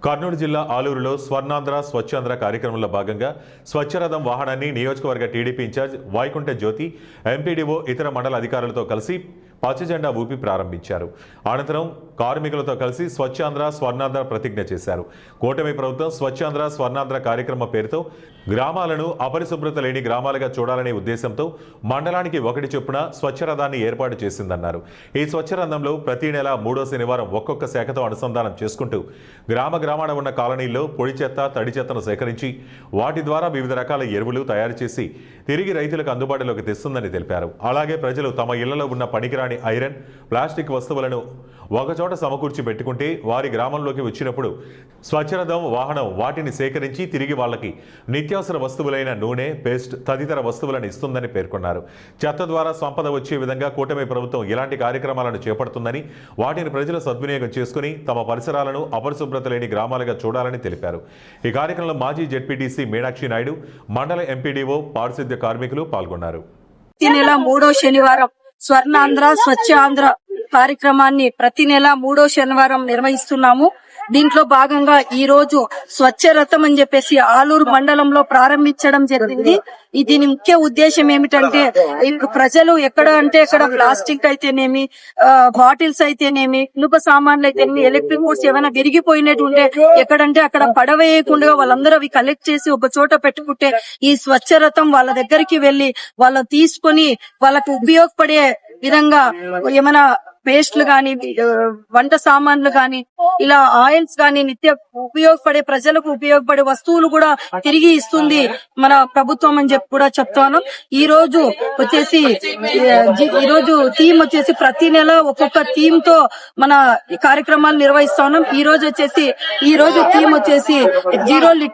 కర్నూలు జిల్లా ఆలూరులో స్వర్ణాంధ్ర స్వచ్ఛాంధ్ర కార్యక్రమంలో భాగంగా స్వచ్ఛరథం వాహనాన్ని నియోజకవర్గ టీడీపీ ఇన్ఛార్జ్ వైకుంఠ జ్యోతి, ఎంపీడీఓ, ఇతర మండల అధికారులతో కలిసి పచ్చజెండా ఊపి ప్రారంభించారు. అనంతరం కార్మికులతో కలిసి స్వచ్ఛాంధ్ర స్వర్ణాంధ్ర ప్రతిజ్ఞ చేశారు. కూటమి ప్రభుత్వం స్వచ్ఛాంధ్ర స్వర్ణాంధ్ర కార్యక్రమం పేరుతో గ్రామాలను అపరిశుభ్రత లేని గ్రామాలుగా చూడాలనే ఉద్దేశంతో మండలానికి ఒకటి చొప్పున స్వచ్ఛరథాన్ని ఏర్పాటు చేసిందన్నారు. ఈ స్వచ్ఛరథంలో ప్రతి నెల 3వ శనివారం ఒక్కొక్క శాఖతో అనుసంధానం చేసుకుంటూ గ్రామాన ఉన్న కాలనీల్లో పొడి చెత్త, తడి చెత్తను సేకరించి వాటి ద్వారా వివిధ రకాల ఎరువులు తయారు చేసి తిరిగి రైతులకు అందుబాటులోకి తెస్తుందని తెలిపారు. అలాగే ప్రజలు తమ ఇళ్లలో ఉన్న పనికిరాని ఐరన్, ప్లాస్టిక్ వస్తువులను ఒకచోట సమకూర్చి పెట్టుకుంటే వారి గ్రామంలోకి వచ్చినప్పుడు స్వచ్ఛరథం వాహనం వాటిని సేకరించి తిరిగి వాళ్ళకి నిత్యావసర వస్తువులైన నూనె, పేస్ట్ తదితర వస్తువులను ఇస్తుందని పేర్కొన్నారు. చెత్త ద్వారా సంపద వచ్చే విధంగా కూటమి ప్రభుత్వం ఇలాంటి కార్యక్రమాలను చేపడుతుందని, వాటిని ప్రజలు సద్వినియోగం చేసుకుని తమ పరిసరాలను అపరిశుభ్రత లేని గ్రామాలుగా చూడాలని తెలిపారు. ఈ కార్యక్రమంలో మాజీ జెడ్పీటీసీ మీనాక్షి నాయుడు, మండల ఎంపీడీఓ, పారిశుద్ధ్య కార్మికులు పాల్గొన్నారు. ప్రతి నెల 3వ శనివారం స్వర్ణాంధ్ర స్వచ్ఛాంధ్ర కార్యక్రమాన్ని ప్రతి నెల 3వ శనివారం నిర్వహిస్తున్నాము. దీంట్లో భాగంగా ఈ రోజు స్వచ్ఛ రథం అని చెప్పేసి ఆలూరు మండలంలో ప్రారంభించడం జరిగింది. దీని ముఖ్య ఉద్దేశం ఏమిటంటే, ఇప్పుడు ప్రజలు ఎక్కడ అంటే ఎక్కడ ప్లాస్టిక్ అయితేనేమి, బాటిల్స్ అయితేనేమి, ఇనుప సామాన్లు అయితేనేమి, ఎలక్ట్రిక్ గూడ్స్ ఏమైనా విరిగిపోయినట్టు ఉంటే ఎక్కడంటే అక్కడ పడవేయకుండా వాళ్ళందరూ అవి కలెక్ట్ చేసి ఒక చోట పెట్టుకుంటే ఈ స్వచ్ఛ రథం వాళ్ళ దగ్గరికి వెళ్లి వాళ్ళని తీసుకొని వాళ్ళకు ఉపయోగపడే విధంగా ఏమైనా పేస్ట్లు గాని, వంట సామాన్లు గాని, ఇలా ఆయిల్స్ గాని, నిత్య ఉపయోగపడే ప్రజలకు ఉపయోగపడే వస్తువులు కూడా తిరిగి ఇస్తుంది మన ప్రభుత్వం అని చెప్పి కూడా చెప్తాను. ఈ రోజు థీమ్ వచ్చేసి ప్రతి నెల ఒక్కొక్క థీమ్ తో మన కార్యక్రమాలు నిర్వహిస్తా ఉన్నాం. ఈ రోజు థీమ్ వచ్చేసి 0